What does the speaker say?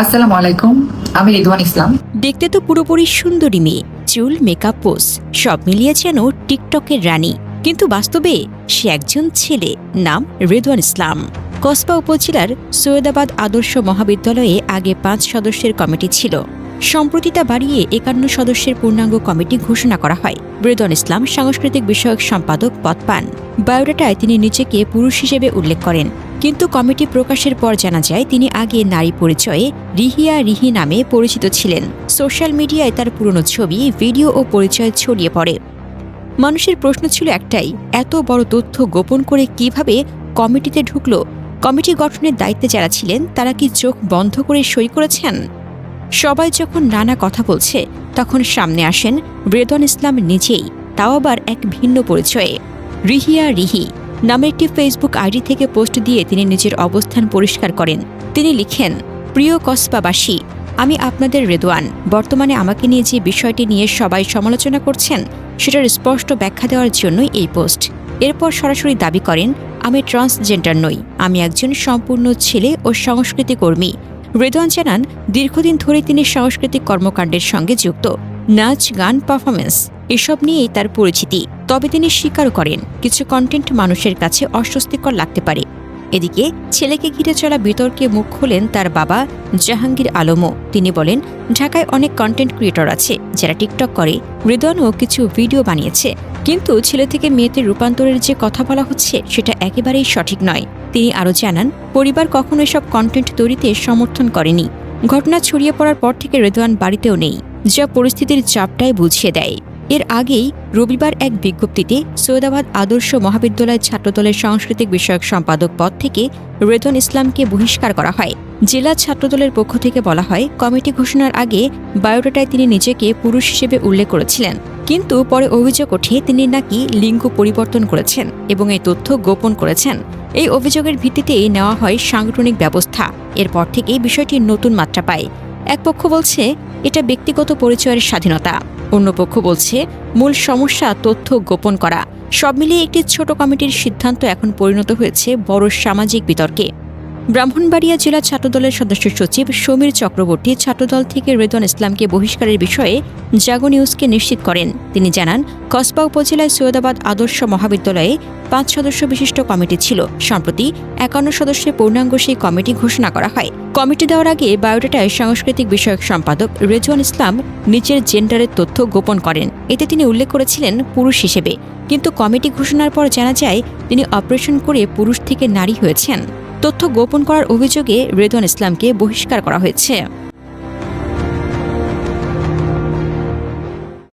আসসালামু আলাইকুম, আমি রিদওয়ান ইসলাম। দেখতে তো পুরোপুরি সুন্দরী মেয়ে, চুল, মেকআপ, পোজ সব মিলিয়ে যেন টিকটকের রানী। কিন্তু বাস্তবে সে একজন ছেলে, নাম রিদওয়ান ইসলাম। কসবা উপজেলার সৈয়দাবাদ আদর্শ মহাবিদ্যালয়ে আগে 5 সদস্যের কমিটি ছিল। সম্প্রতি তা বাড়িয়ে 51 সদস্যের পূর্ণাঙ্গ কমিটি ঘোষণা করা হয়। রিদওয়ান ইসলাম সাংস্কৃতিক বিষয়ক সম্পাদক পদ পান। বায়োডাটায় তিনি নিজেকে পুরুষ হিসেবে উল্লেখ করেন, কিন্তু কমিটি প্রকাশের পর জানা যায় তিনি আগে নারী পরিচয়ে রিহিয়া রিহি নামে পরিচিত ছিলেন। সোশ্যাল মিডিয়ায় তার পুরনো ছবি, ভিডিও ও পরিচয় ছড়িয়ে পড়ে। মানুষের প্রশ্ন ছিল একটাই, এত বড় তথ্য গোপন করে কিভাবে কমিটিতে ঢুকল? কমিটি গঠনের দায়িত্বে যারা ছিলেন তারা কি চোখ বন্ধ করে সই করেছেন? সবাই যখন নানা কথা বলছে তখন সামনে আসেন রিদওয়ান ইসলাম নিজেই, তাও আবার এক ভিন্ন পরিচয়ে। রিহিয়া রিহি নামে একটি ফেসবুক আইডি থেকে পোস্ট দিয়ে তিনি নিজের অবস্থান পরিষ্কার করেন। তিনি লিখেন, প্রিয় কসবাবাসী, আমি আপনাদের রিদওয়ান। বর্তমানে আমাকে নিয়ে যে বিষয়টি নিয়ে সবাই সমালোচনা করছেন সেটার স্পষ্ট ব্যাখ্যা দেওয়ার জন্যই এই পোস্ট। এরপর সরাসরি দাবি করেন, আমি ট্রান্সজেন্ডার নই, আমি একজন সম্পূর্ণ ছেলে ও সংস্কৃতি কর্মী। রিদওয়ান জানান, দীর্ঘদিন ধরে তিনি সাংস্কৃতিক কর্মকাণ্ডের সঙ্গে যুক্ত। নাচ, গান, পারফরমেন্স এসব নিয়েই তার পরিচিতি। তবে তিনি স্বীকার করেন কিছু কন্টেন্ট মানুষের কাছে অস্বস্তিকর লাগতে পারে। এদিকে ছেলেকে ঘিরে চলা বিতর্কে মুখ খোলেন তার বাবা জাহাঙ্গীর আলমও। তিনি বলেন, ঢাকায় অনেক কন্টেন্ট ক্রিয়েটর আছে যারা টিকটক করে, রিদওয়ানও কিছু ভিডিও বানিয়েছে, কিন্তু ছেলে থেকে মেয়েতে রূপান্তরের যে কথা বলা হচ্ছে সেটা একেবারেই সঠিক নয়। তিনি আরও জানান, পরিবার কখনো এসব কন্টেন্ট তৈরিতে সমর্থন করেনি। ঘটনা ছড়িয়ে পড়ার পর থেকে রিদওয়ান বাড়িতেও নেই, যা পরিস্থিতির চাপটাই বুঝিয়ে দেয়। এর আগেই রবিবার এক বিজ্ঞপ্তিতে সৈয়দাবাদ আদর্শ মহাবিদ্যালয় ছাত্রদলের সাংস্কৃতিক বিষয়ক সম্পাদক পদ থেকে রিদওয়ান ইসলামকে বহিষ্কার করা হয়। জেলা ছাত্রদলের পক্ষ থেকে বলা হয়, কমিটি ঘোষণার আগে বায়োডাটায় তিনি নিজেকে পুরুষ হিসেবে উল্লেখ করেছিলেন, কিন্তু পরে অভিযোগ ওঠে তিনি নাকি লিঙ্গ পরিবর্তন করেছেন এবং এই তথ্য গোপন করেছেন। এই অভিযোগের ভিত্তিতেই নেওয়া হয় সাংগঠনিক ব্যবস্থা। এরপর থেকেই বিষয়টি নতুন মাত্রা পায়। এক পক্ষ বলছে এটা ব্যক্তিগত পরিচয়ের স্বাধীনতা, অন্য পক্ষ বলছে মূল সমস্যা তথ্য গোপন করা। সব মিলিয়ে একটি ছোট কমিটির সিদ্ধান্ত এখন পরিণত হয়েছে বড় সামাজিক বিতর্কে। ব্রাহ্মণবাড়িয়া জেলা ছাত্রদলের সদস্য সচিব সমীর চক্রবর্তী ছাত্রদল থেকে রিদওয়ান ইসলামকে বহিষ্কারের বিষয়ে জাগো নিউজকে নিশ্চিত করেন। তিনি জানান, কসবা উপজেলায় সৈয়দাবাদ আদর্শ মহাবিদ্যালয়ে 5 সদস্য বিশিষ্ট কমিটি ছিল। সম্প্রতি 51 সদস্যের পূর্ণাঙ্গ সেই কমিটি ঘোষণা করা হয়। কমিটি দেওয়ার আগে বায়োডাটায় সাংস্কৃতিক বিষয়ক সম্পাদক রিদওয়ান ইসলাম নিজের জেন্ডারের তথ্য গোপন করেন। এতে তিনি উল্লেখ করেছিলেন পুরুষ হিসেবে, কিন্তু কমিটি ঘোষণার পর জানা যায় তিনি অপারেশন করে পুরুষ থেকে নারী হয়েছেন। তথ্য গোপন করার অভিযোগে রিদওয়ান ইসলামকে বহিষ্কার করা হয়েছে।